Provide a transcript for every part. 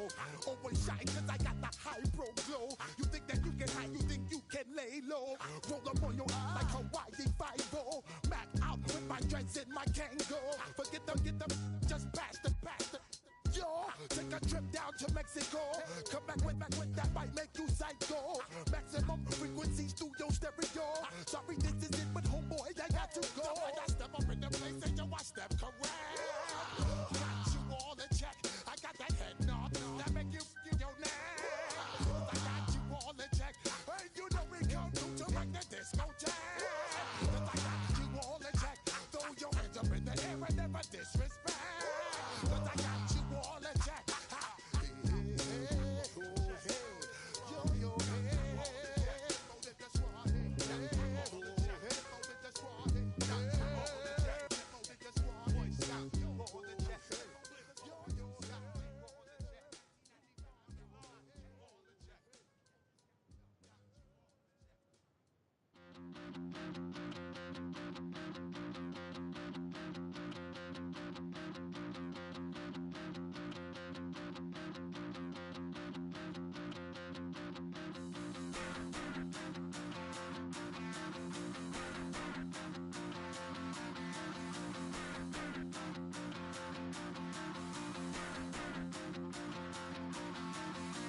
flow. Always shine cause I got the high bro glow. You think that you can hide, you think you can lay low. Roll up on your eye like Hawaii 5-0. Mac out with my dreads and my Kango. Forget them, get them, just pass the. Yo, take a trip down to Mexico. Come back with that might make you psycho. Maximum frequencies through your stereo. Sorry, this is it, but homeboy, I got to go. So I got step up in the place and yo, I step correct. Got you all in check. I got that head nod that make you your neck. I got you all in check. Hey, you know we come through to wreck the disco jack. Cause I got you all in check. Throw your hands up in the air and never disrespect. Cause I got you all in check. Hey, hey, oh, hey. Yo, yo, hey.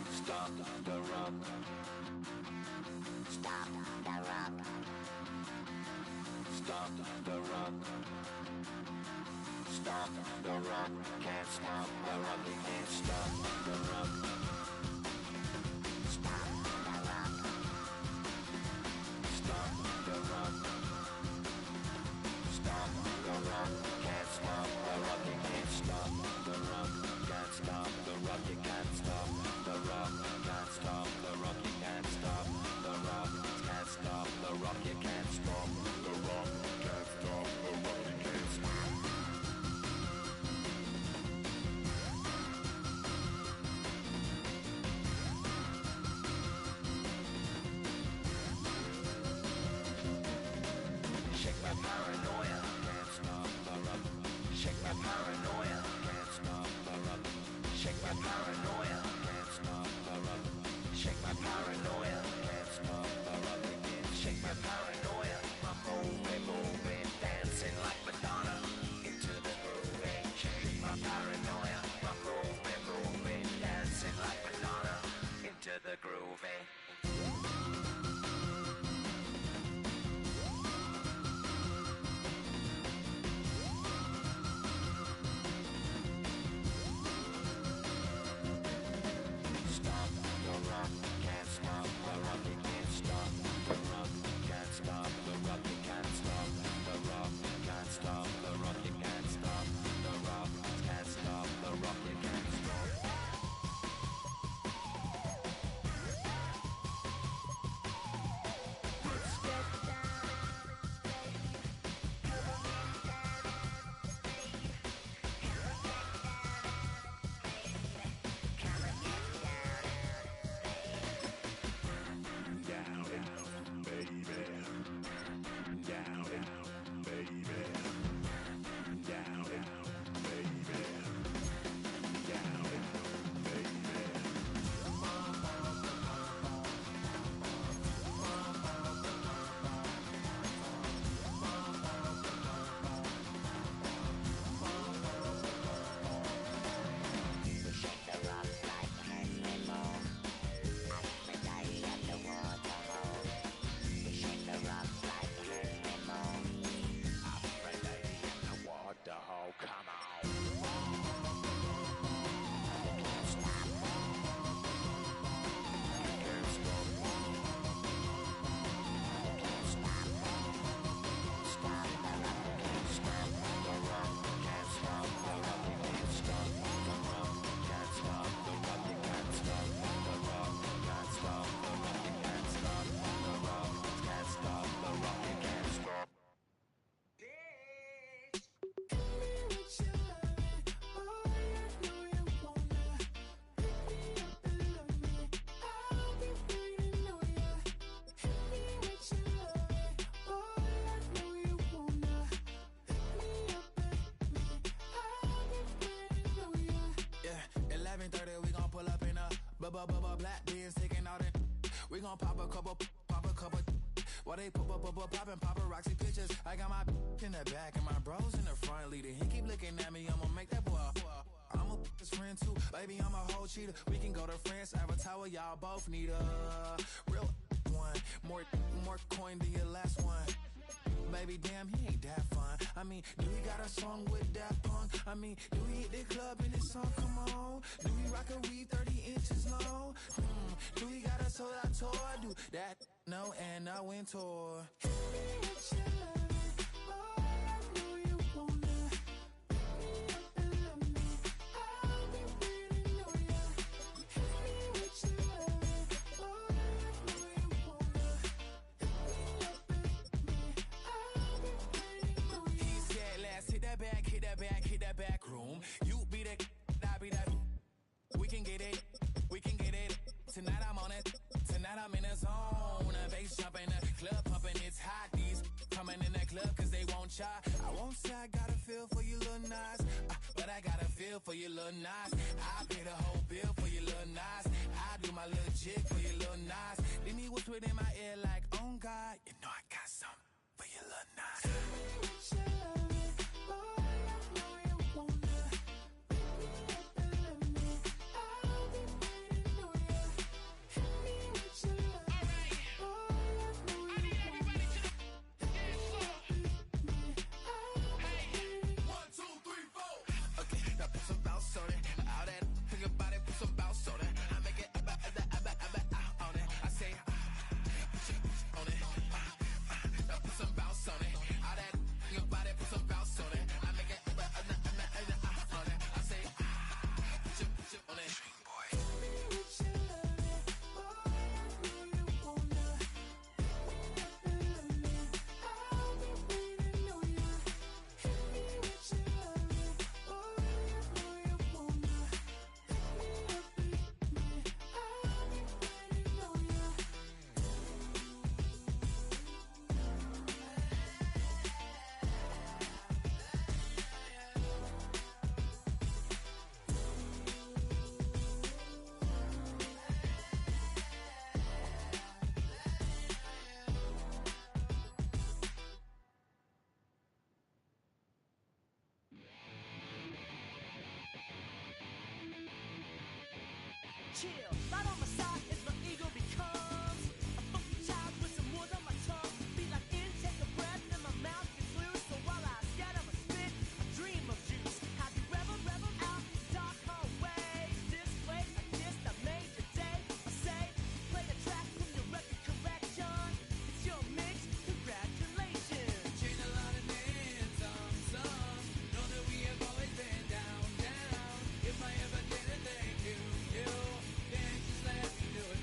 Stop the rock. Stop the rock. Stop the rock. Stop the rock. Can't stop the rock. You can't stop the rock. Stop the rock. Stop the rock. Stop the rock. Can't stop the rock. You can't stop the rock. Can't stop the rock. You can't stop the rock. Can't stop the rock. You can't stop the rock. Can't stop the rock. You can't stop the rock. Can't stop the rock. You can't stop. Shake my paranoia. Can't stop the rock. Shake my paranoia. Can't stop the rock. Shake my paranoia. Can't stop the rock. Shake my paranoia. Can't stop the rock. Shake my paranoia. I'm moving, dancing like Madonna into the groove. Shake my paranoia. I'm moving, dancing like Madonna into the groove. Can't stop the rock, you can't stop the rock. Can't stop the rock, you can't stop. gon' pull up in a black Benz, taking all that. We gon' pop a couple. While they poppin' paparazzi pictures. I got my in the back and my bros in the front leader. He keep looking at me, I'ma make that boy. I'm a his friend too, baby, I'm a whole cheater. We can go to France, Avatar, y'all both need a real one. More coin than your last one. Baby, damn, he ain't that fun. I mean, do he got a song with that punk? I mean, do he hit the club in his song? Come on. Do he rock a weave 30 inches long? Do he got a sold out tour? Do that? No, and I went tour. Hit that back room. You be the, I be that. We can get it. Tonight I'm on it. Tonight I'm in a zone. A bass jumping, the club pumping. It's hot. These coming in the club cause they won't try. I won't say I got a feel for you little Nas, but I got a feel for you little Nas. I pay the whole bill for you little Nas. I do my little jig for you little Nas. Then he whispered in my ear like, oh God, you know I got something for you little Nas. Chill, right on my side as my ego becomes a funky child with some wood on my tongue. Feel like in, take a breath, and my mouth gets loose. So while I scatter my spit, I dream of juice. How to rebel out, dark hallway. This way, I guess I made your day. I say, play a track from your record collection. It's your mix, congratulations. Chain a lot of names, some. Know that we have always been down. If I ever get a thank you, then just let me do it.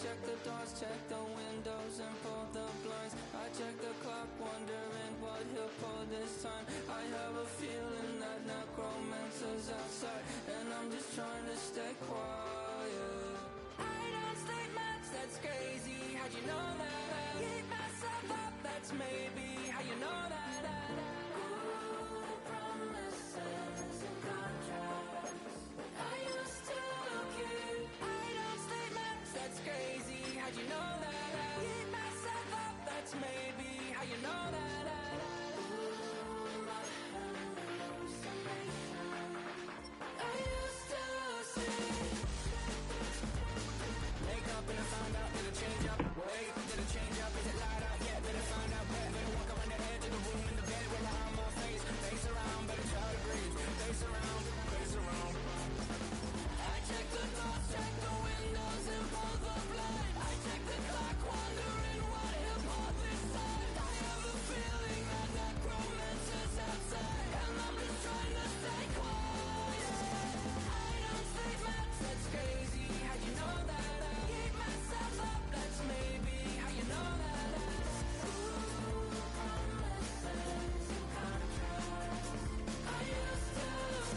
check the doors, check the windows, and pull the blinds. I check the clock, wondering what he'll pull this time. I have a feeling that necromancer's outside, and I'm just trying to stay quiet. I don't sleep much, that's crazy. How'd you know that? I keep myself up, that's maybe how you know that. Ooh, promises and contracts. I used to keep. I don't sleep much, that's crazy. How'd you know that? I keep myself up, that's maybe how you know that. Ooh, my hallucination. I used to see. Wake up and I found out that it change up. Wait, did it change up? Is it light out yet? Did I find out where? Better walk around the edge of the room in the bed with my arm on my face. Face around, better try to breathe. Face around, face around. I check the doors, check the windows, and pull the blind. I check the clock, wondering what he'll pull this time. I have a feeling that necromancer's outside, and I'm just trying to stay quiet. I don't sleep much, that's crazy. How'd you know that? I keep myself up, that's maybe how you know that. Ooh, promises and contracts. I used to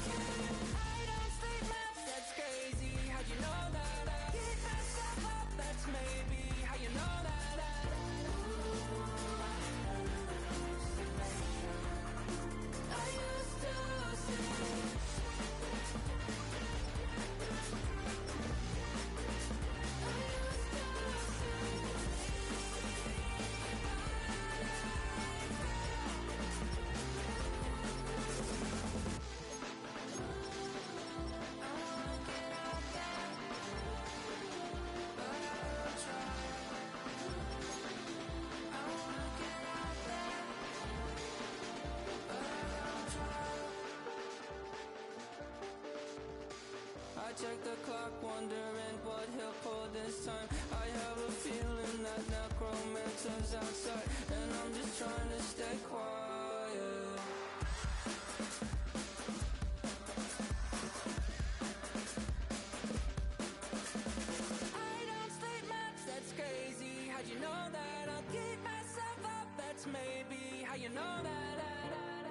keep. I don't sleep much, that's crazy. How'd you know that? I keep myself up, that's maybe how you know that. Ooh, my hallucination. I used to see. I check the clock, wondering what he'll pull this time. I have a feeling that necromancer's outside, and I'm just trying to stay quiet. I don't sleep much, that's crazy. How'd you know that? I'll keep myself up, that's maybe how you know that.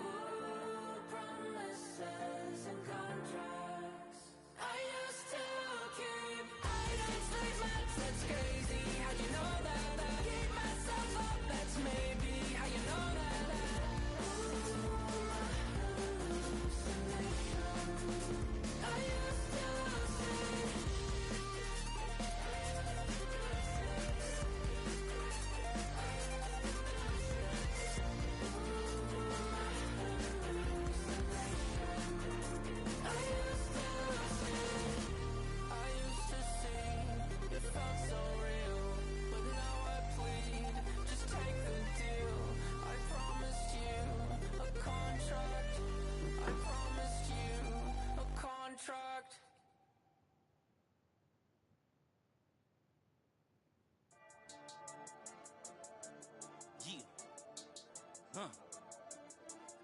Ooh, promises and contracts. I used to keep. I don't sleep much, that's crazy. How'd you know that? I keep myself up, that's maybe how you know that. Ooh, my hallucination. I used to see.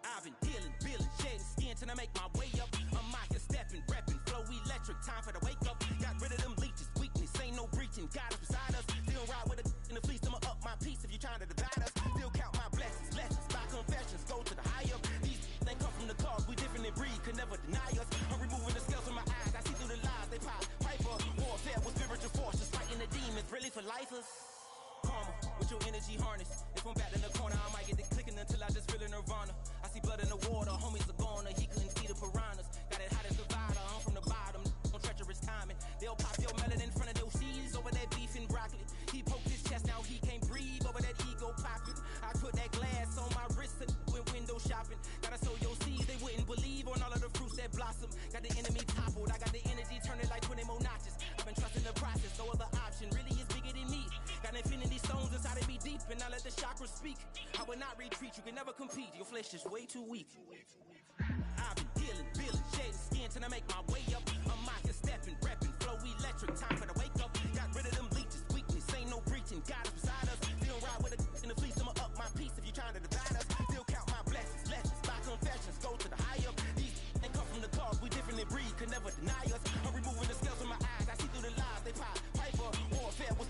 I've been dealing, shedding skin till I make my way up. I'm out here stepping, repping, flow electric, time for the wake up. Got rid of them leeches, weakness, ain't no breaching. God is beside us, still ride with a in the fleece. I'ma up my piece if you're trying to divide us. Still count my blessings, lessons, by confessions, go to the higher. These they come from the cause, we different in breed, could never deny us. I'm removing the scales from my eyes, I see through the lies, they pop piper. Warfare with spiritual forces, fighting the demons, really for lifers. Karma, with your energy harness. If I'm back in the corner, I might get the clicking until I just feel a nirvana. I see blood in the water, homies are gone, he couldn't see the piranhas. Got it hot as Nevada, I'm from the bottom, on treacherous timing. They'll pop your melon in front of those seeds over that beef and broccoli. He poked his chest, now he can't breathe over that ego popping. I put that glass on my wrist and went window shopping. Gotta sow your seeds, they wouldn't believe on all of the fruits that blossom. Got the enemy toppled, I got the energy turning like 20 more notches. I've been trusting the process, no other option really is bigger than me. Got infinity stones inside of me deep, and I let the chakras speak. I will not retreat, you can never compete, your flesh is way too weak. I've been dealing, shedding skin till I make my way up. I'm out here stepping, repping, flow electric, time for the wake up. Got rid of them leeches, weakness, ain't no breaching. God is beside us, still ride with a in the fleece. I'ma up my piece if you're trying to divide us. Still count my blessings, lessons, by confessions, go to the higher. These they come from the cause, we different in breed, could never deny us. I'm removing the scales from my eyes, I see through the lies, they pop piper. Warfare was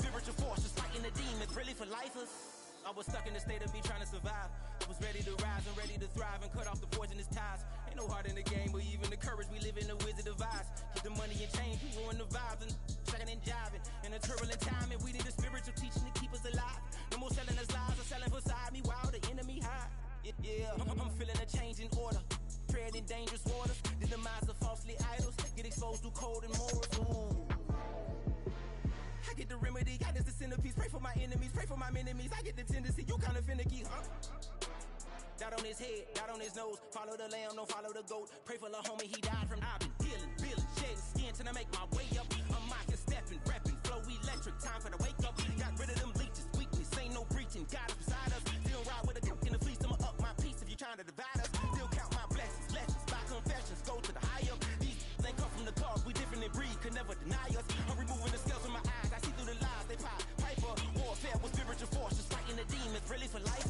I was stuck in the state of me trying to survive. I was ready to rise and ready to thrive and cut off the poisonous ties. Ain't no heart in the game, but even the courage we live in the Wizard of Oz. Get the money and change, we ruin the vibes and sucking and jiving. In a turbulent time, and we need a spiritual teaching to keep us alive. No more selling us lies or selling beside me while the enemy hide. Yeah, I'm feeling a change in order. Treading dangerous waters. The demise of falsely idols. Get exposed through cold and morals. Ooh. I get the remedy, God is the centerpiece. Pray for my enemies, pray for my enemies. I get the tendency, you kinda finicky, huh? Dot on his head, dot on his nose. Follow the lamb, don't follow the goat. Pray for the homie, he died from. I've been healing, feeling, shedding skin till I make my way up. I'm mocking, stepping, repping, flow electric. Time for the wake up. Got rid of them leeches, weakness, ain't no preaching. God is beside us. Still ride with a cook in the fleece. I'ma up my piece if you're trying to divide us. Still count my blessings, lessons, by confessions. Go to the higher. These ain't come from the cause. We different in breed, could never deny us. I'm removing the scales from my eyes. I see through the lies they pop. Piper, warfare with spiritual forces, fighting the demons, really for life.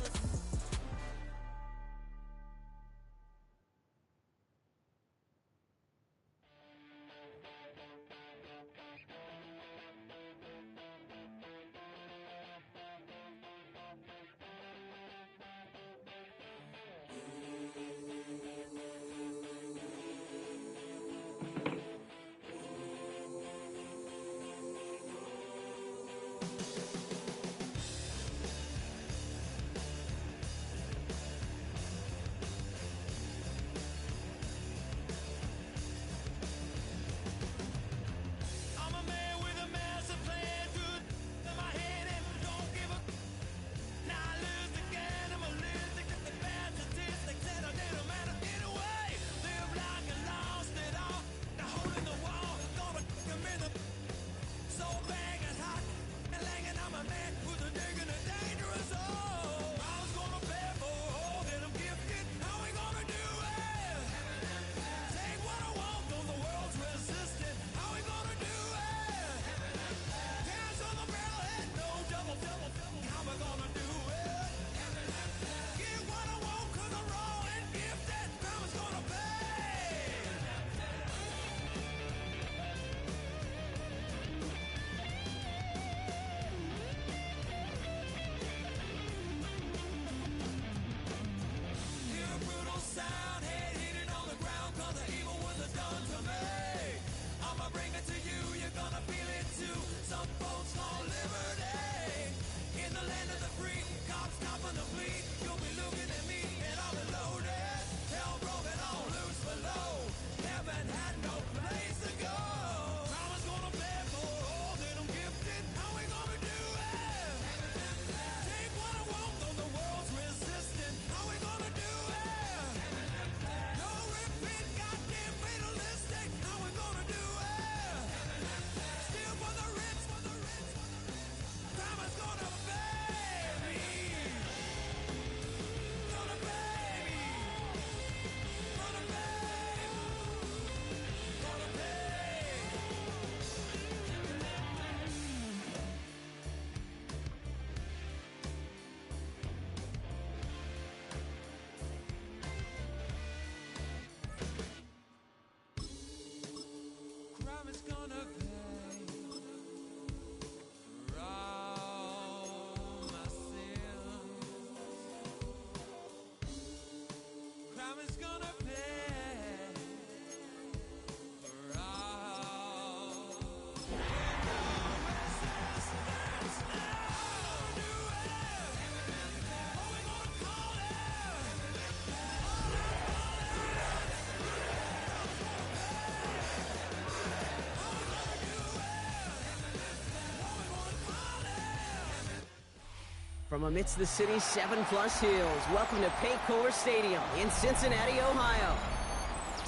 From amidst the city's 7+ hills, welcome to Paycor Stadium in Cincinnati, Ohio.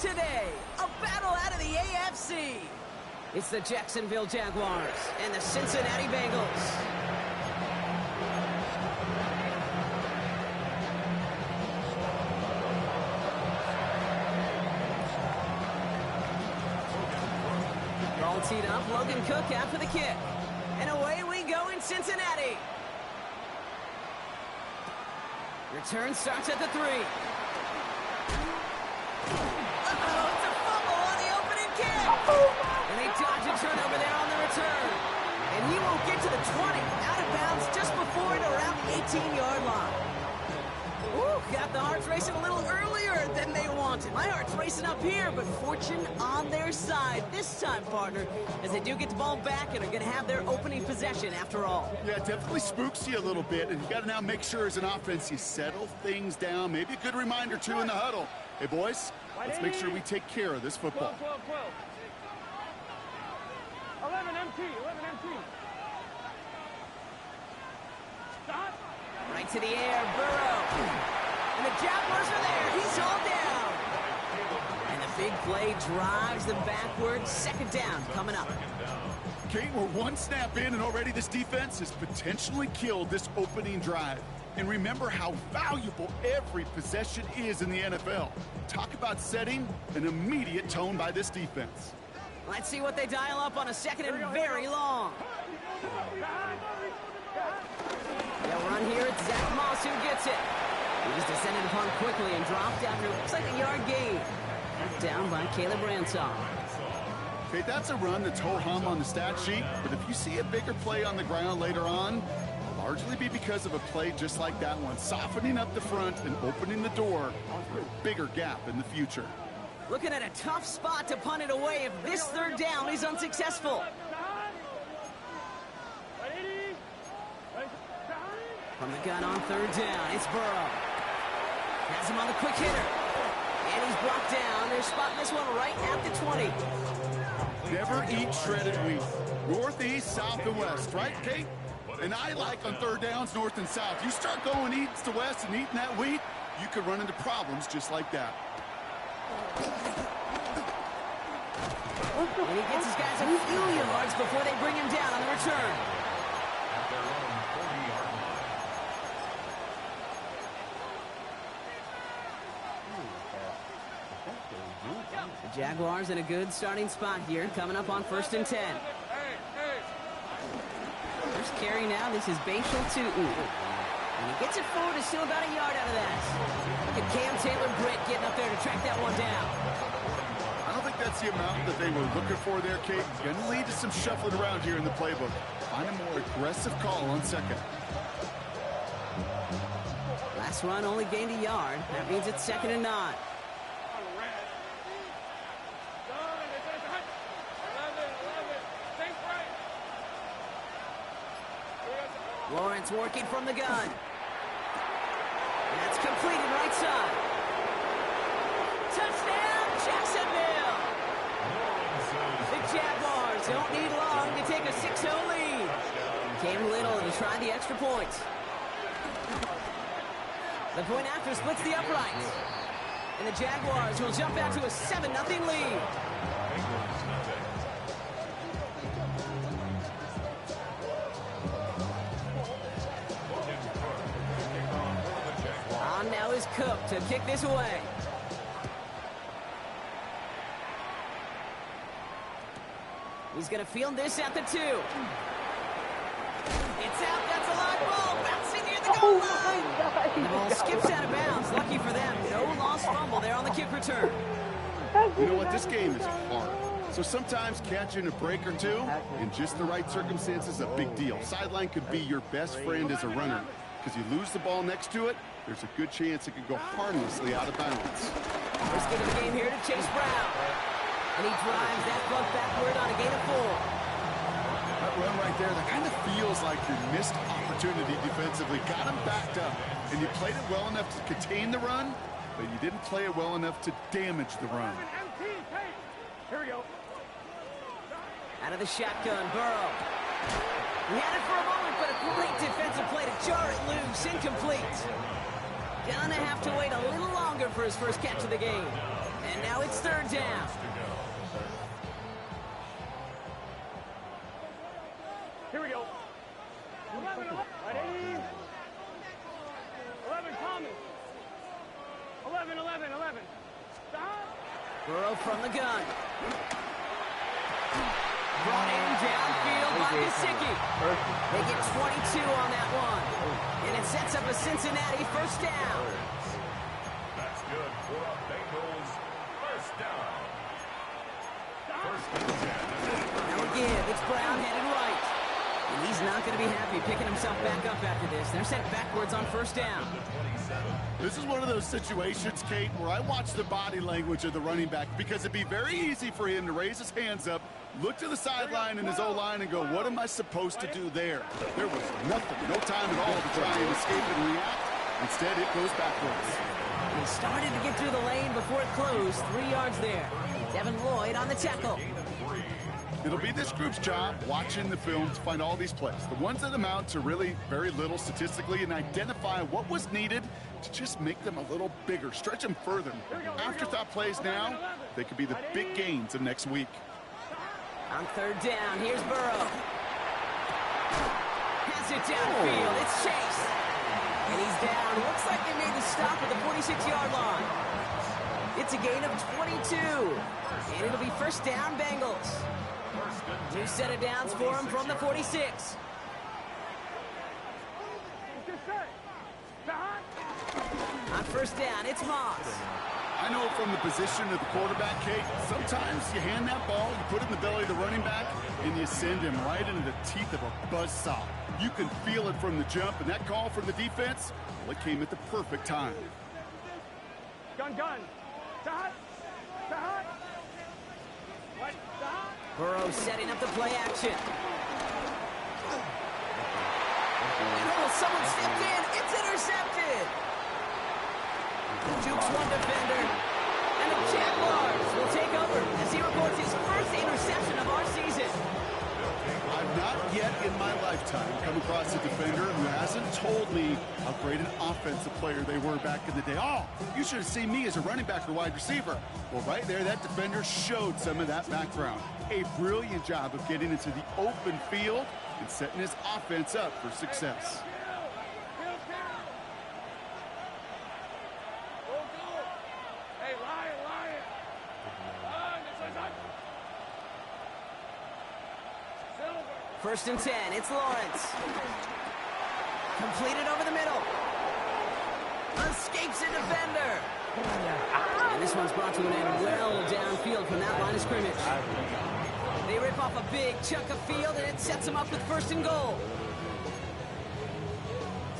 Today, a battle out of the AFC. It's the Jacksonville Jaguars and the Cincinnati Bengals. All teed up, Logan Cook out for the kick. And away we go in Cincinnati. Return starts at the 3. Uh-oh, it's a fumble on the opening kick. And they dodge a turnover there on the return. And he won't get to the 20. Out of bounds just before it, around 18 19-yard line. Ooh, got the hearts racing a little earlier than they wanted. My heart's racing up here, but fortune on their side this time, partner, as they do get the ball back and are going to have their opening possession after all. Yeah, it definitely spooks you a little bit, and you got to now make sure as an offense you settle things down. Maybe a good reminder, too, in the huddle. Hey, boys, let's make sure we take care of this football. 12. 11 MT. Stop. Right to the air, Burrow. And the Jaguars are there. He's all down. And the big play drives them backwards. Second down coming up. Kate, we're one snap in, and already this defense has potentially killed this opening drive. And remember how valuable every possession is in the NFL. Talk about setting an immediate tone by this defense. Let's see what they dial up on a second and very long. They'll run here. It's Zach Moss who gets it. He was descended upon quickly and dropped after looks like a yard gain. Down by Caleb Ransaw. Okay, that's a run that's ho-hum on the stat sheet, but if you see a bigger play on the ground later on, it'll largely be because of a play just like that one, softening up the front and opening the door for a bigger gap in the future. Looking at a tough spot to punt it away if this third down is unsuccessful. From the gun on third down, it's Burrow. Has him on the quick hitter. And he's brought down. They're spotting this one right at the 20. Never eat shredded wheat. Northeast, south, and west, right, Kate? And I like on third downs, north and south. You start going east to west and eating that wheat, you could run into problems just like that. And he gets his guys a few yards before they bring him down on the return. The Jaguars in a good starting spot here, coming up on 1st and 10. First carry now, this is Bashal Tootin. And he gets it forward, is still about a yard out of that. Look at Cam Taylor-Britt getting up there to track that one down. I don't think that's the amount that they were looking for there, Kate. Going to lead to some shuffling around here in the playbook. Find a more aggressive call on second. Last run only gained a yard. That means it's 2nd and 9. Lawrence working from the gun. That's completed right side. Touchdown, Jacksonville! The Jaguars don't need long to take a 6-0 lead. Came little to try the extra points. The point after splits the uprights. And the Jaguars will jump out to a 7-0 lead. On now is Cook to kick this away. He's going to field this at the 2. It's out. That's a long ball. Bouncing near the goal line. The ball skips out of bounds. Lucky for them. No lost fumble there on the kick return. You know what? This game is hard. So sometimes catching a break or two in just the right circumstances is a big deal. Sideline could be your best friend as a runner. Because you lose the ball next to it, there's a good chance it could go harmlessly out of bounds. First kick of the game here to Chase Brown. And he drives that punt backward on a gain of 4. That run right there, that kind of feels like your missed opportunity defensively. Got him backed up, and you played it well enough to contain the run, but you didn't play it well enough to damage the run. Here we go. Out of the shotgun, Burrow. He had it for a moment, but a great defensive play to jar it loose. Incomplete. Gonna have to wait a little longer for his first catch of the game. And now it's 3rd down. Here we go. 11, 11, 11, Thomas. 11, 11, 11. Stop. Burrow from the gun. Brought in downfield by Gesicki. They get 22 on that one. And it sets up a Cincinnati 1st down. That's good for a Bengals 1st down. 1st and 10. Now again, it's Brown headed right. And he's not going to be happy picking himself back up after this. They're sent backwards on first down. This is one of those situations, Kate, where I watch the body language of the running back because it'd be very easy for him to raise his hands up, look to the sideline in his O-line and go, what am I supposed to do there? There was nothing, no time at all to try and escape and react. Instead, it goes backwards. He started to get through the lane before it closed. 3 yards there. Devin Lloyd on the tackle. It'll be this group's job watching the film to find all these plays, the ones that amount to really very little statistically, and identify what was needed to just make them a little bigger, stretch them further. Afterthought plays now, they could be the big gains of next week. On third down, here's Burrow. Has it downfield. It's Chase. And he's down. Looks like they made the stop at the 46-yard line. It's a gain of 22. And it'll be first down, Bengals. New set of downs for him from the 46. On first down, it's Moss. I know from the position of the quarterback, Kate, sometimes you hand that ball, you put it in the belly of the running back, and you send him right into the teeth of a buzzsaw. You can feel it from the jump, and that call from the defense, well, it came at the perfect time. Gun. Burrow setting up the play action. And someone stepped in. It's intercepted. Jukes one defender. And the Jaguars will take over as he reports his first interception of our season. I've not yet in my lifetime come across a defender who hasn't told me how great an offensive player they were back in the day. Oh, you should have seen me as a running back or wide receiver. Well, right there, that defender showed some of that background. A brilliant job of getting into the open field and setting his offense up for success. Hey, Lion. First and 10, it's Lawrence. Completed over the middle. Escapes a defender. And this one's brought to an end well downfield from that line of scrimmage. They rip off a big chunk of field, and it sets them up with first and goal.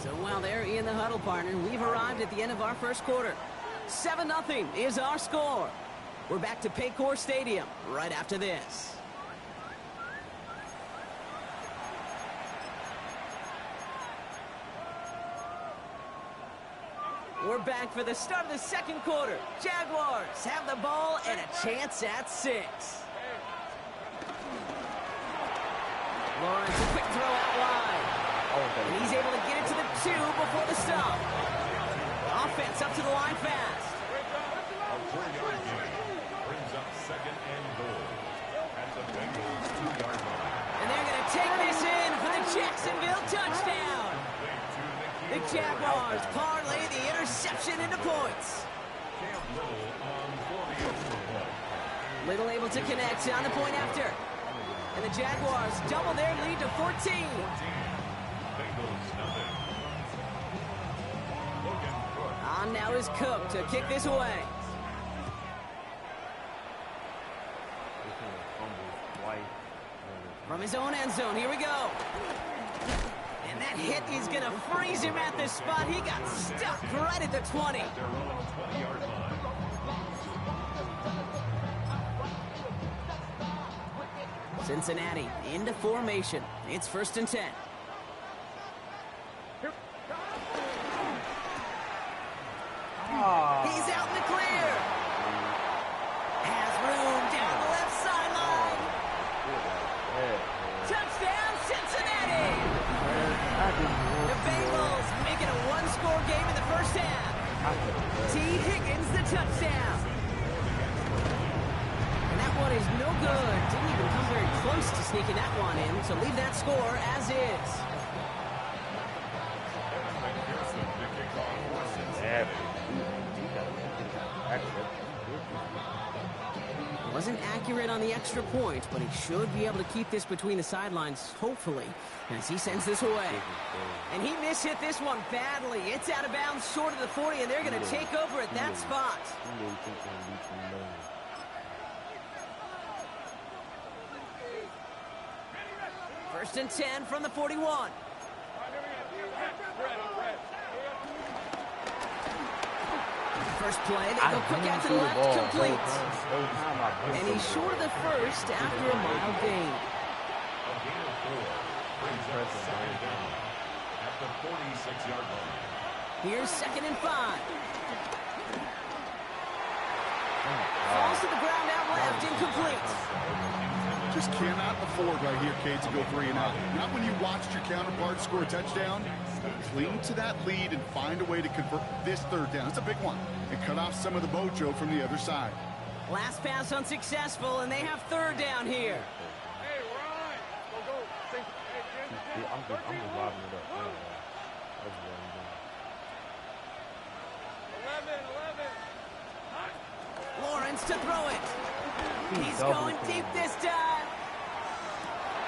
So while they're in the huddle, partner, we've arrived at the end of our first quarter. 7-0 is our score. We're back to Paycor Stadium right after this. We're back for the start of the second quarter. Jaguars have the ball and a chance at 6. Lawrence, a quick throw out wide. And he's able to get it to the 2 before the stop. Offense up to the line fast. A 4-yard gain brings up second and goal at the Bengals 2-yard line. And they're going to take this in for the Jacksonville touchdown. The Jaguars parlay the interception into points. Cam Little on for the extra point. Little able to connect on the point after. And the Jaguars double their lead to 14. Bengals nothing. Logan Cook. On now is Cook to kick this away. From his own end zone, here we go. And that hit is going to freeze him at the spot. He got stuck right at the 20. At their own 20-yard line. Cincinnati into formation. It's first and 10. He's out in the clear. Has room down the left sideline. Touchdown, Cincinnati. The Bengals making a one-score game in the first half. T. Higgins the touchdown. And that one is no good. Didn't even come very close to sneaking that one in. So leave that score as is. Wasn't accurate on the extra point, but he should be able to keep this between the sidelines, hopefully, as he sends this away. And he mishit this one badly. It's out of bounds short of the 40, and they're going to take over at that spot. First and 10 from the 41. First play, they go quick out to the left, complete. And he's short of the first after a mile gain. A gain of 4 brings up second down at the 46-yard line. Here's 2nd and 5. Falls to the ground out left, incomplete. Just cannot afford right here, Kate, to go 3 and out. Not when you watched your counterpart score a touchdown. Cling to that lead and find a way to convert this 3rd down. It's a big one. And cut off some of the mojo from the other side. Last pass unsuccessful, and they have 3rd down here. Hey, Ryan! Go. Hey, I'm just lining it up. That's what I'm doing. 11. Lawrence to throw it. He's going deep this time.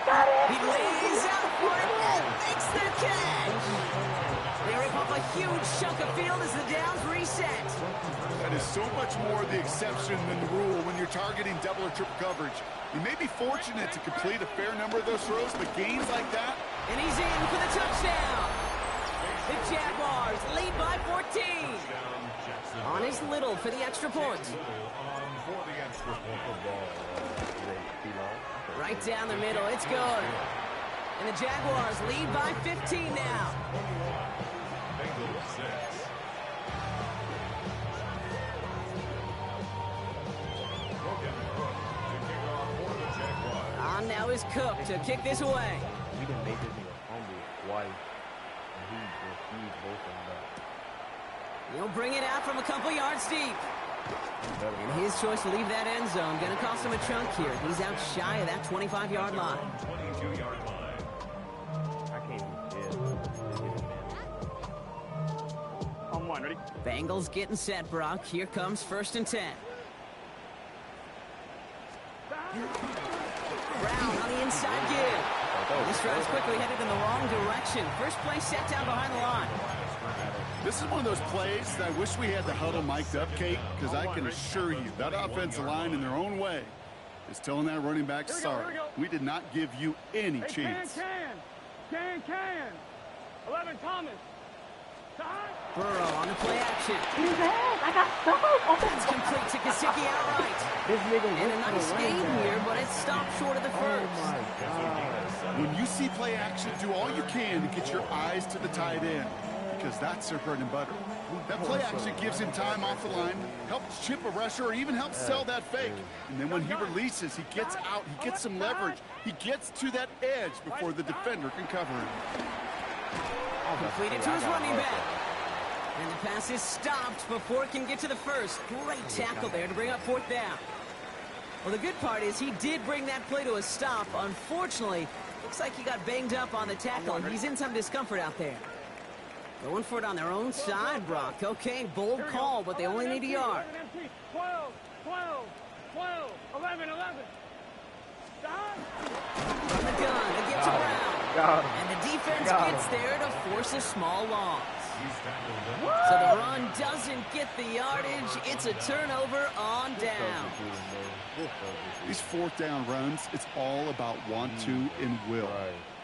He lays out for it and makes the catch. They rip off a huge chunk of field as the downs reset. That is so much more the exception than the rule when you're targeting double or triple coverage. You may be fortunate to complete a fair number of those throws, but gains like that. And he's in for the touchdown. The Jaguars lead by 14. On his Little for the extra point. Right down the middle, it's good. And the Jaguars lead by 15 now. On now is Cook to kick this away. We done made this nigga humble twice, and he refused both of them back. He'll bring it out from a couple yards deep. And his choice to leave that end zone going to cost him a chunk here. He's out shy of that 25-yard line. 22-yard line. I can't even tell. On 1, ready? Bengals getting set, Brock. Here comes 1st and 10. Brown on the inside give. This drive's quickly headed in the wrong direction. First play set down behind the line. This is one of those plays that I wish we had the huddle mic'd up, Kate, because I can assure you that offensive line in their own way is telling that running back, sorry, we did not give you any chance. Can. 11, Thomas. Burrow on the play action. I got so That's complete to Gesicki outright. This nigga And a nice gain here, but it stopped short of the first. When you see play action, do all you can to get your eyes to the tight end, because that's their bread and butter. That play action gives him time off the line, helps chip a rusher, or even helps sell that fake. And then when he releases, he gets out, he gets some leverage. He gets to that edge before the defender can cover him. Completed to his running back. And the pass is stopped before it can get to the first. Great tackle there to bring up 4th down. Well, the good part is he did bring that play to a stop. Unfortunately, looks like he got banged up on the tackle, and he's in some discomfort out there. Going for it on their own side, Brock. Okay, bold call, but they only need a yard. 12, 11. From the gun, they get to Brown. And the defense gets there to force a small loss. So the run doesn't get the yardage. It's a turnover on down. These 4th down runs, it's all about want to and will.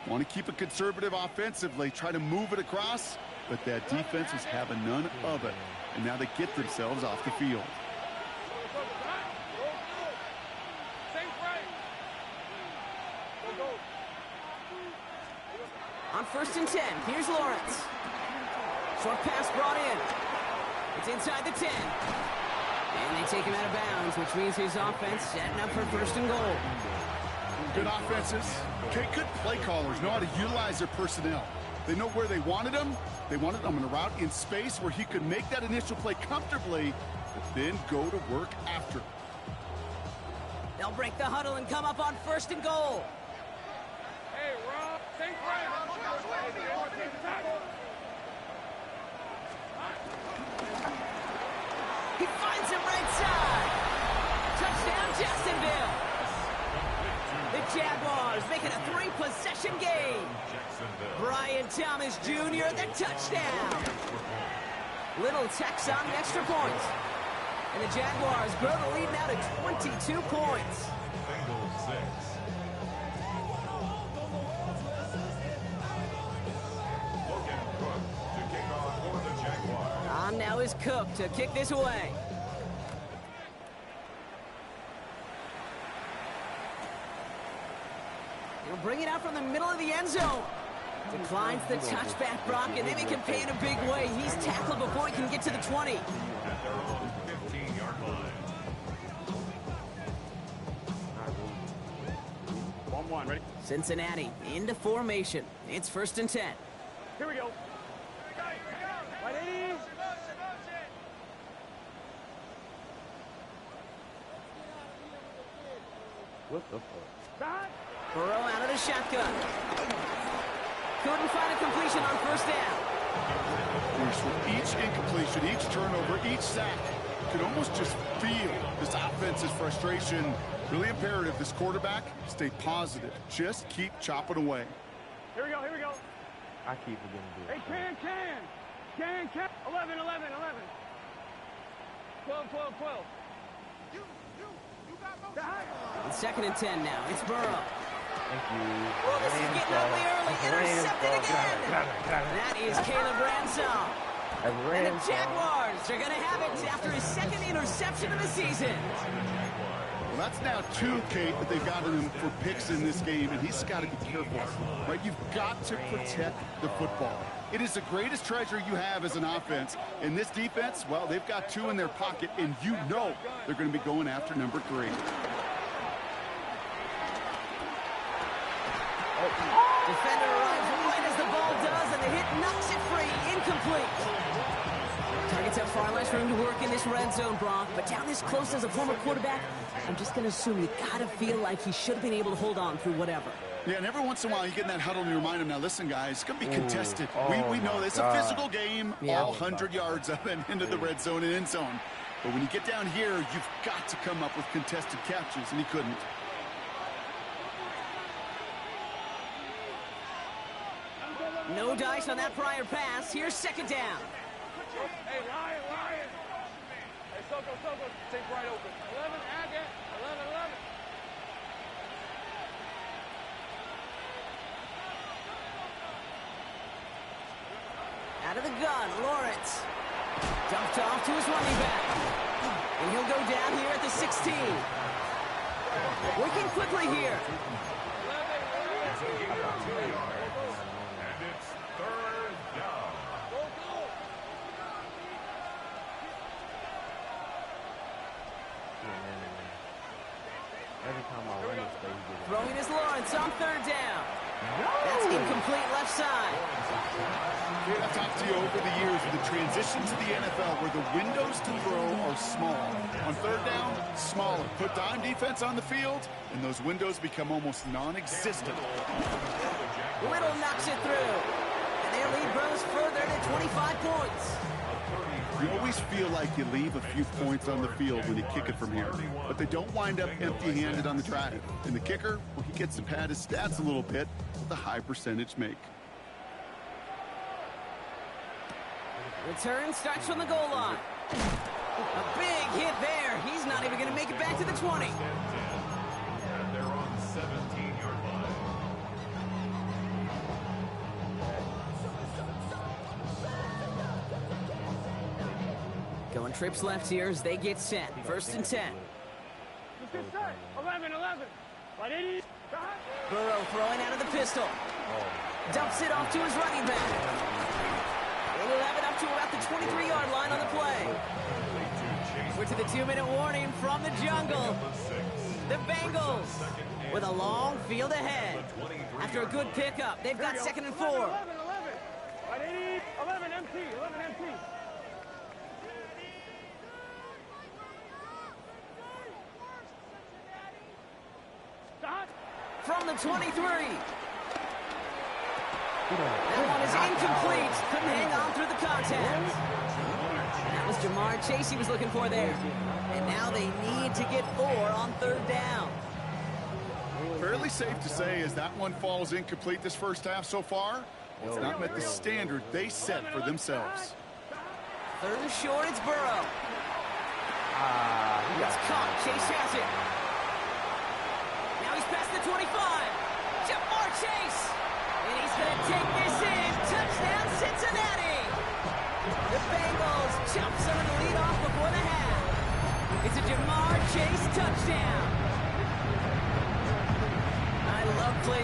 Want to keep it conservative offensively, try to move it across, but that defense was having none of it. And now they get themselves off the field. On 1st and 10, here's Lawrence. Short pass brought in. It's inside the 10. And they take him out of bounds, which means his offense setting up for 1st and goal. Good offenses. Okay, good play callers know how to utilize their personnel. They know where they wanted him. They wanted him in a route in space where he could make that initial play comfortably, but then go to work after. They'll break the huddle and come up on 1st and goal. Hey, Rob, think right. He finds him right side. Touchdown, Jacksonville. The Jaguars making a 3-possession game. Brian Thomas Jr. the touchdown. Little tacks on the extra point. And the Jaguars grow the lead now to 22 points. Now is Cook to kick this away. He'll bring it out from the middle of the end zone. Declines the touchback, Brock, and they make him pay in a big way. He's tackled before he can get to the 20. At their own 15-yard line. 1-1, ready? Cincinnati into formation. It's 1st and 10. Here we go. Right, 80. What the fuck? Burrow out of the shotgun. Couldn't find a completion on 1st down. With each incompletion, each turnover, each sack, you could almost just feel this offense's frustration. Really imperative, this quarterback, stay positive. Just keep chopping away. Here we go, here we go. I keep forgetting to do Hey, it. can. 11, 11, 11. 12, 12, 12. It's 2nd and 10 now. It's Burrow. Thank you. Oh, this is getting ugly early. Intercepted again. That is Caleb Ransall. And the Jaguars are going to have it after his 2nd interception of the season. Well, that's now 2, Kate, that they've gotten him for picks in this game, and he's got to be careful, right? You've got to protect the football. It is the greatest treasure you have as an offense. And this defense, well, they've got 2 in their pocket, and you know they're going to be going after number 3. Defender arrives right as the ball does, and the hit knocks it free. Incomplete. Targets have far less room to work in this red zone, Brock. But down this close as a former quarterback, I'm just going to assume you got to feel like he should have been able to hold on through whatever. Yeah, and every once in a while you get in that huddle and you remind him, now listen, guys, it's going to be contested. We know this. It's a physical game, all 100 yards up and into the red zone and end zone. But when you get down here, you've got to come up with contested catches, and he couldn't. No dice on that prior pass. Here's 2nd down. Hey, Lion. Hey, Soko, take right open. 11, Agate. 11, 11. Out of the gun, Lawrence. Dumped off to his running back. And he'll go down here at the 16. Working quickly here. And it's 3rd down. Every time I run this thing, Throwing is Lawrence on 3rd down. That's incomplete left side. I've talked to you over the years of the transition to the NFL where the windows to throw are small. On 3rd down, smaller. Put dime defense on the field, and those windows become almost non-existent. Little knocks it through. And their lead grows further to 25 points. You always feel like you leave a few points on the field when you kick it from here. But they don't wind up empty-handed on the drive. And the kicker, well, he gets to pad his stats a little bit with a high percentage make. Return starts from the goal line. A big hit there. He's not even going to make it back to the 20. And they're on 17-yard line. Going trips left here as they get set. 1st and 10. Let's get set. 11, 11. Right, 80. Burrow throwing out of the pistol. Dumps it off to his running back. They will have it up to about the 23-yard line on the play. We're to the 2-minute warning from the jungle. The Bengals with a long field ahead. After a good pickup, they've got 2nd and 4. 11, 11. Right, 80. 11, MT. 11, MT. From the 23. That one is incomplete. Couldn't hang on through the contact. That was Jamar Chase he was looking for there. And now they need to get 4 on 3rd down. Fairly safe to say as that one falls incomplete this first half so far, it's not met the standard they set for themselves. 3rd and short, it's Burrow. It's caught. Chase has it. Now he's past the 25. Jamar Chase. And he's going to take this in. Touchdown, Cincinnati. The Bengals chop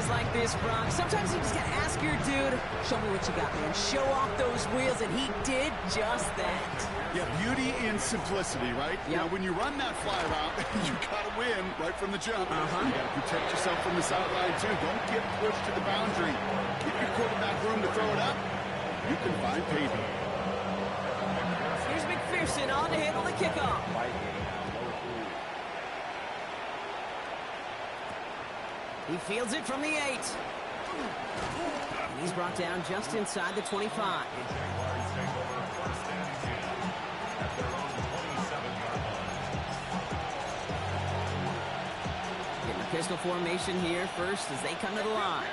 It's like this, Brock. Sometimes you just gotta ask your dude, show me what you got, man. Show off those wheels, and he did just that. Yeah, beauty in simplicity, right? Yep. Now, when you run that fly route, you gotta win right from the jump. You gotta protect yourself from the sideline, too. Don't get pushed to the boundary. Give your quarterback room to throw it up. You can find pavement. Here's McPherson on to handle the kickoff. He fields it from the 8. And he's brought down just inside the 25. Getting a pistol formation here first as they come to the line.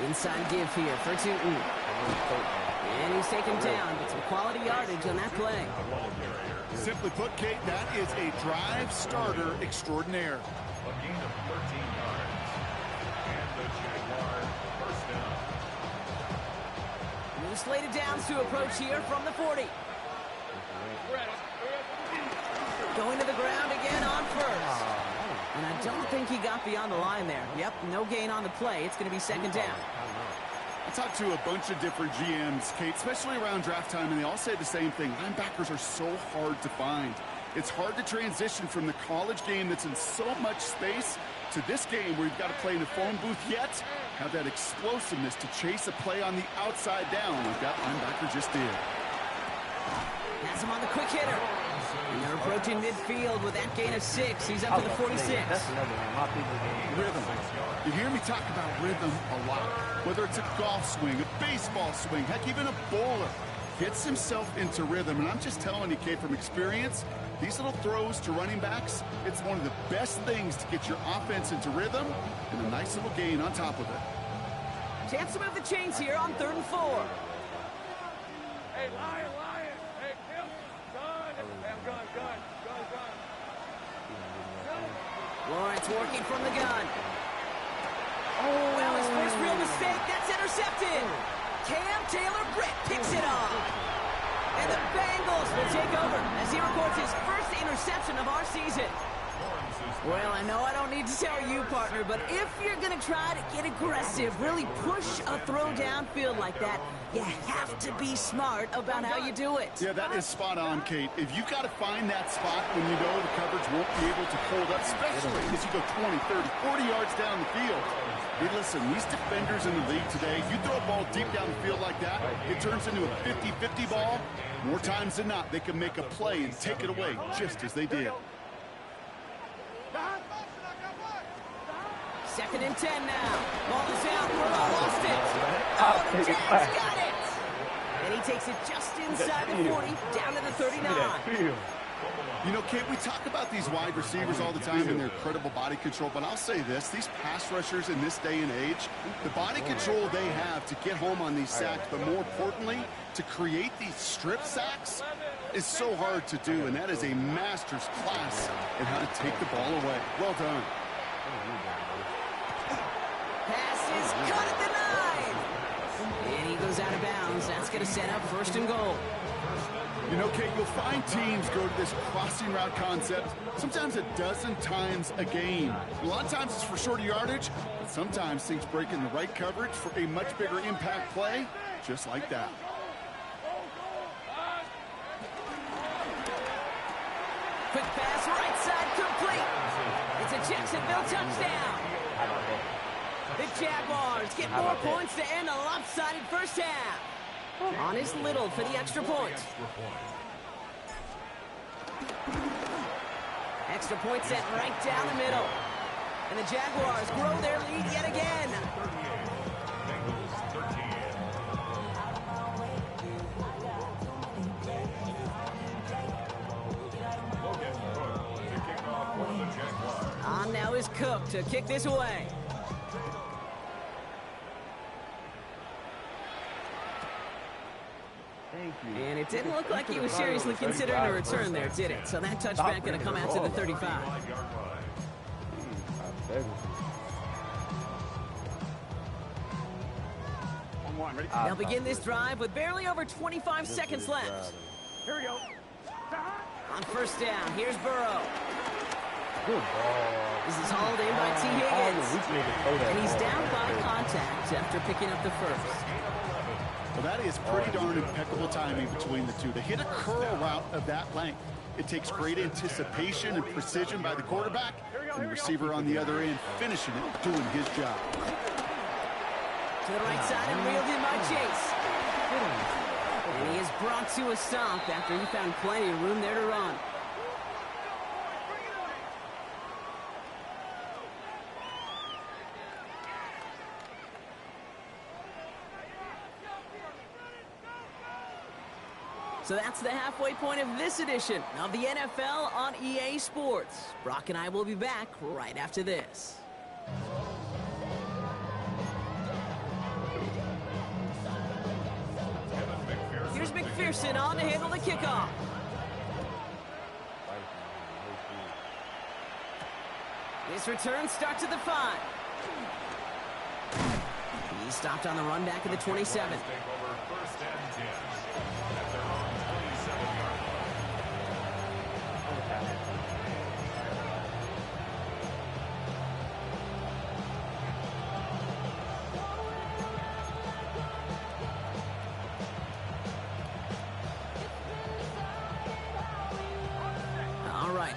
Inside give here for Tootin. And he's taken down, but some quality yardage on that play. Simply put, Kate, that is a drive starter extraordinaire. A gain of 13 yards. And the Jaguars first down. New slated downs to approach here from the 40. Going to the ground again on first. And I don't think he got beyond the line there. Yep, no gain on the play. It's going to be second down. I talked to a bunch of different GMs, Kate, especially around draft time, and they all say the same thing. Linebackers are so hard to find. It's hard to transition from the college game that's in so much space to this game where you've got to play in a phone booth, yet have that explosiveness to chase a play on the outside down like that linebacker just did. Has him on the quick hitter. And they're approaching midfield with that gain of 6. He's up to the 46. That's another one. My people Rhythm. You hear me talk about rhythm a lot. Whether it's a golf swing, a baseball swing, heck, even a bowler gets himself into rhythm. And I'm just telling you, Kate, from experience, these little throws to running backs, it's one of the best things to get your offense into rhythm and a nice little gain on top of it. Chance to move the chains here on 3rd and 4. Hey, Lion! Hey, Kim! Gun! Hey, gun! Lawrence working from the gun. Oh, well, his first real mistake. That's intercepted. Cam Taylor-Britt picks it off. And the Bengals will take over as he records his first interception of our season. Well, I know I don't need to tell you, partner, but if you're going to try to get aggressive, really push a throw downfield like that, you have to be smart about how you do it. Yeah, that is spot on, Kate. If you've got to find that spot when you know the coverage won't be able to hold up, especially as you go 20, 30, 40 yards down the field. Hey, listen, these defenders in the league today, you throw a ball deep down the field like that, it turns into a 50-50 ball. More times than not, they can make a play and take it away, just as they did. 2nd and 10 now. Ball is out. Burrow lost it. Oh, the Jags got it. And he takes it just inside the 40, down to the 39. You know, Kate, we talk about these wide receivers all the time and their incredible body control, but I'll say this, ththese pass rushers in this day and age, the body control they have to get home on these sacks, but more importantly, to create these strip sacks is so hard to do, and that is a master's class in how to take the ball away. Well done. Pass is cut at the 9. And he goes out of bounds. That's going to set up 1st and goal. You know, Kate, you'll find teams go to this crossing route concept sometimes a dozen times a game. A lot of times it's for shorter yardage, but sometimes things break in the right coverage for a much bigger impact play, just like that. Quick pass, right side, complete. It's a Jacksonville touchdown. The Jaguars get more points to end a lopsided first half. On his Little for the extra point. Extra point set right down the middle. And the Jaguars grow their lead yet again. On now is Cook to kick this away. And it didn't look like he was seriously considering a return there, did it? So that touchback going to come out to the 35. They'll begin this drive with barely over 25 seconds left. Here we go. On 1st down, here's Burrow. Good ball. This is hauled in by T. Higgins. And he's down by contact after picking up the first. Well, that is pretty darn impeccable timing between the two. To hit a curl route of that length, it takes great anticipation and precision by the quarterback, and the receiver on the other end finishing it, doing his job. To the right side and reeled in by Chase. And he is brought to a stop after he found plenty of room there to run. So that's the halfway point of this edition of the NFL on EA Sports. Brock and I will be back right after this. Here's McPherson on to handle the kickoff. This return starts at the 5. He's stopped on the run back at the 27.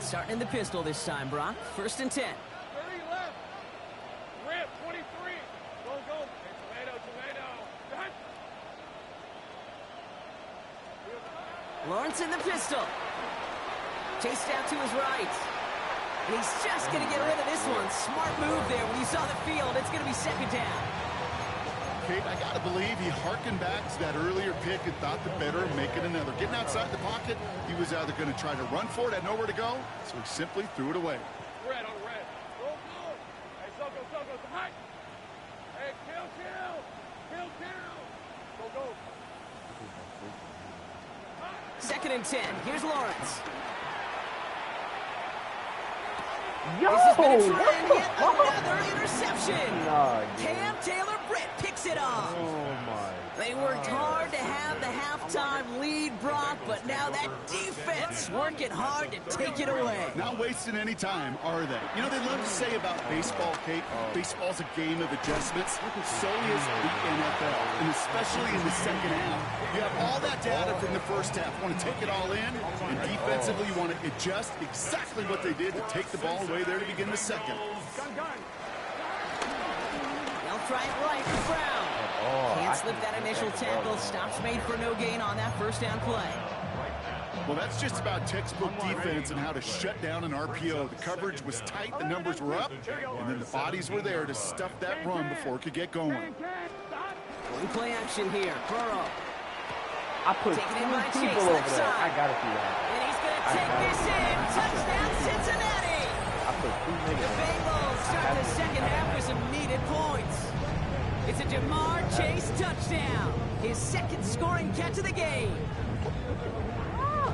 Starting in the pistol this time, Brock. 1st and 10. 30 left. Rip, 23. Go, go. Hey, tomato. Lawrence in the pistol. Chased out to his right. And he's just going to get rid of this one. Smart move there when you saw the field. It's going to be 2nd down. Kate, I got to believe he harkened back to that earlier pick and thought the better of making another. Getting outside the pocket, he was either going to try to run for it, had nowhere to go, so he simply threw it away. Red on red. Go, go. Hey, Soko, high. Hey, kill. Go, go. 2nd and 10. Here's Lawrence. Yo, this has been a try what and the yet fuck? another interception. Nah, Cam Taylor-Britt picks it off. Oh, my. They worked hard to have the halftime lead, Brock, but now that defense working hard to take it away. Not wasting any time, are they? You know, they love to say about baseball, Kate, baseball's a game of adjustments. So is the NFL, and especially in the second half. You have all that data from the first half. You want to take it all in, and defensively you want to adjust exactly what they did to take the ball away there to begin the second. They'll try it right for Brown. Can't slip that initial tackle. Stops made for no gain on that 1st down play. Well, that's just about textbook defense and how to shut down an RPO. The coverage was tight, the numbers were up, and then the bodies were there to stuff that run before it could get going. Full play action here. Burrow. I put Taken in by two Chase, people over left there. side. I gotta see that. And he's going to take this in. Touchdown, Cincinnati. I put 2 The niggas. Bengals start the second half with some needed points. It's a Jamar Chase touchdown. His 2nd scoring catch of the game.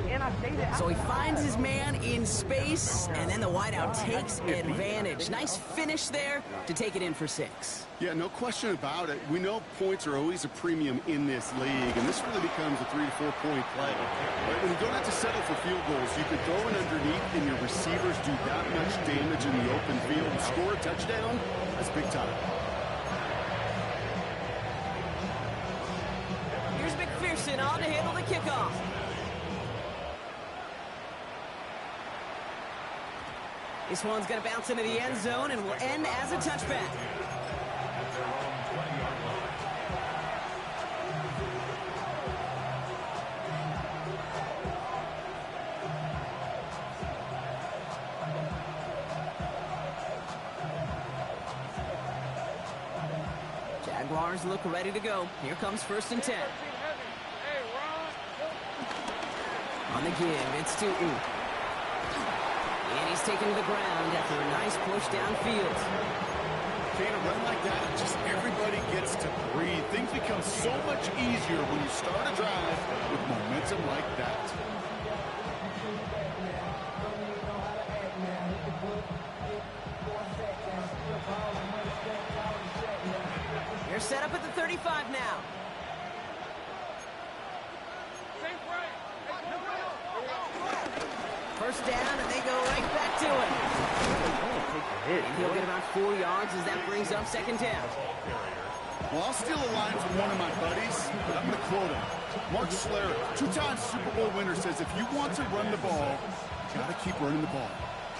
And I say that. So he finds his man in space, and then the wideout takes advantage. Nice finish there to take it in for 6. Yeah, no question about it. We know points are always a premium in this league, and this really becomes a 3 to 4 point play. Right? When you don't have to settle for field goals, you can throw it underneath, and your receivers do that much damage in the open field. And score a touchdown, that's big time. Here's McPherson on to handle the kickoff. This one's going to bounce into the end zone and will end as a touchback. Jaguars look ready to go. Here comes 1st and 10. On the give, it's to And he's taken to the ground after a nice push downfield. Can't a run like that, just everybody gets to breathe. Things become so much easier when you start a drive with momentum like that. They're set up at the 35 now. first down, and they go right back to it. And he'll get about 4 yards as that brings up second down. Well, I'll steal a line from one of my buddies, but I'm going to quote him. Mark Schlereth, 2-time Super Bowl winner, says if you want to run the ball, you got to keep running the ball.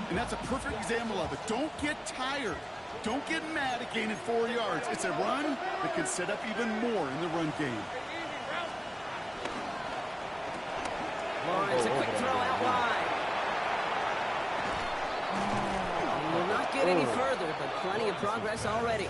And that's a perfect example of it. Don't get tired. Don't get mad at gaining 4 yards. It's a run that can set up even more in the run game. Lawrence, a quick throw out wide. He will not get any further, but plenty of progress already.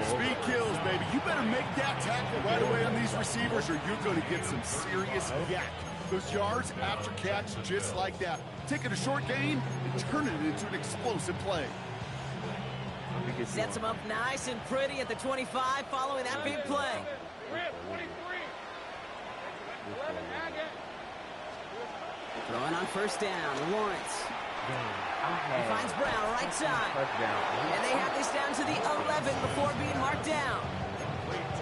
Speed kills, baby. You better make that tackle right away on these receivers or you're going to get some serious yak. Those yards after catch just like that. Taking a short gain and turning it into an explosive play. Sets him up nice and pretty at the 25 following that big play. Throwing on first down, Lawrence. He finds Brown right side. And they have this down to the 11 before being marked down.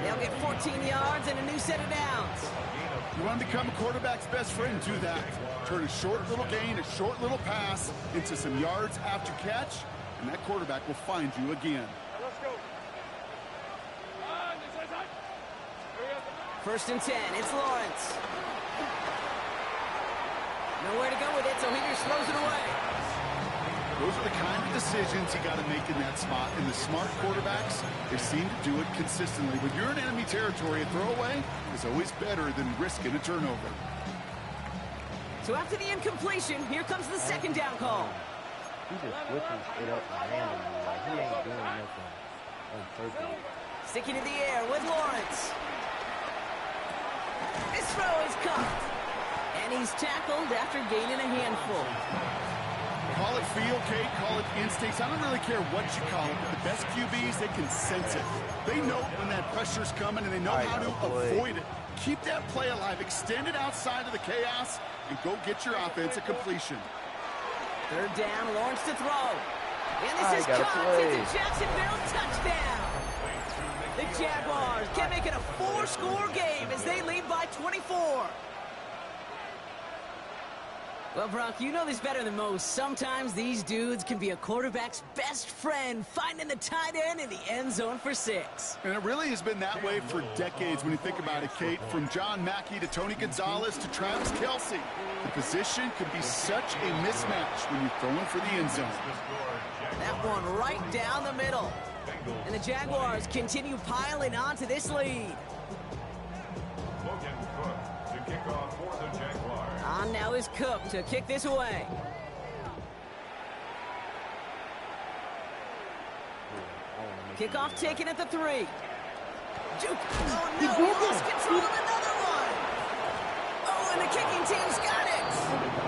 They'll get 14 yards and a new set of downs. You want to become a quarterback's best friend, do that. Turn a short little gain, a short little pass into some yards after catch, and that quarterback will find you again. Let's go. First and 10, it's Lawrence. Nowhere to go with it, so he just throws it away. Those are the kind of decisions you got to make in that spot. And the smart quarterbacks, they seem to do it consistently. When you're in enemy territory, a throwaway is always better than risking a turnover. So after the incompletion, here comes the second down call. He just switches it up randomly. Like, he ain't doing nothing on purpose. Sticking in the air with Lawrence. His throw is caught. And he's tackled after gaining a handful. Call it feel, Kate, call it instincts. I don't really care what you call it, but the best QBs, they can sense it. They know when that pressure's coming, and they know how to avoid it. Keep that play alive. Extend it outside of the chaos, and go get your offense a completion. Third down, Lawrence to throw. And this is caught. It's a Jacksonville touchdown. The Jaguars can make it a 4-score game as they lead by 24. Well, Brock, you know this better than most. Sometimes these dudes can be a quarterback's best friend, finding the tight end in the end zone for 6. And it really has been that way for decades when you think about it, Kate. From John Mackey to Tony Gonzalez to Travis Kelce. The position can be such a mismatch when you're throwing for the end zone. That one right down the middle. And the Jaguars continue piling on to this lead. Logan Cook to kick off for the Jaguars. On now is Cook to kick this away. Kickoff taken at the 3. Juke. Oh, no, he lost control of another one. Oh, and the kicking team's got it.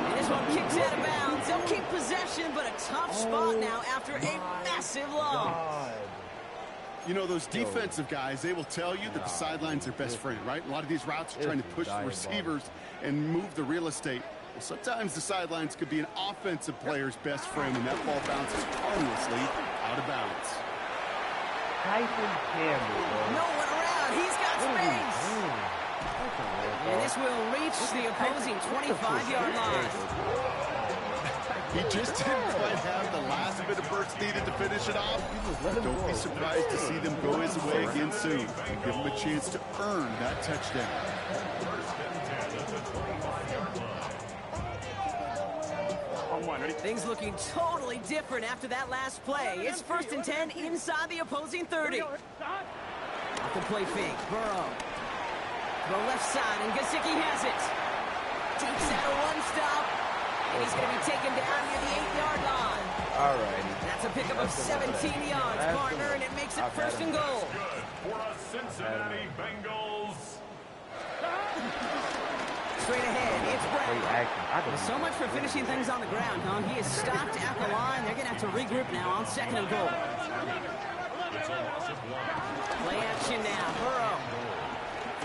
And this one kicks out of bounds. They'll keep possession, but a tough spot now after a massive loss. You know, those defensive guys, they will tell you that the sideline's their best friend, right? A lot of these routes are trying to push the receivers and move the real estate. Well, sometimes the sidelines could be an offensive player's best friend, and that ball bounces harmlessly out of bounds. Tyson Campbell, bro. No one around. He's got space. And this will reach the opposing 25-yard line. He just didn't quite have the last bit of burst needed to finish it off. Don't be surprised to see them go his way again soon and give him a chance to earn that touchdown. Things looking totally different after that last play. It's first and 10 inside the opposing 30. Off the play fake, Burrow. Throw left side, and Gesicki has it. Takes out a one-stop, and he's going to be taken down near the 8-yard line. All right. That's a pickup of 17 yards, partner, and it makes it first and goal. For the Cincinnati Bengals. Straight ahead, it's Brown. Well, so much for finishing things on the ground, huh? He is stopped at the line. They're going to have to regroup now on second and goal. Play action now. Burrow.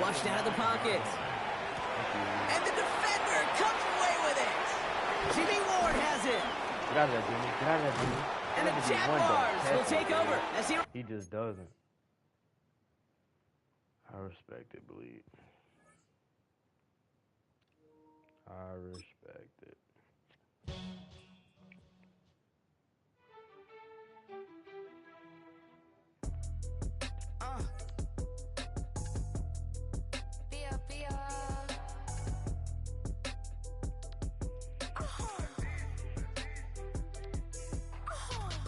Flushed out of the pocket. And the defender comes away with it. Jimmy Ward has it. Get out of there, Jimmy. Get out of there, Jimmy. And the Jaguars will take over. He just doesn't. I respect it, bleed. I respect it.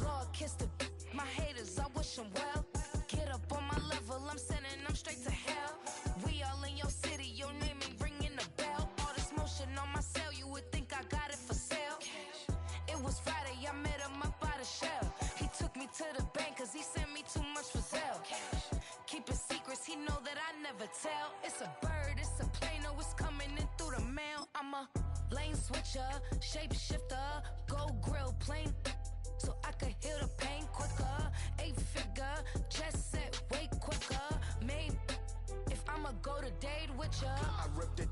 Lord, kiss the my haters, I wish them well. Get up on my level, I'm sending them straight to hell. We all in your city, your name ain't ringing a bell. All this motion on my cell, you would think I got it for sale. It was Friday, I met him up by the shell. He took me to the bank, cause he sent me too much for Zelle. Keeping secrets, he know that I never tell. It's a bird, it's a plane, oh, it's coming in through the mail. I'm a lane switcher, shapeshifter, go grill plane, so I could heal the pain quicker. 8-figure, just set way quicker. Maybe if I'ma go to date with ya, I ripped it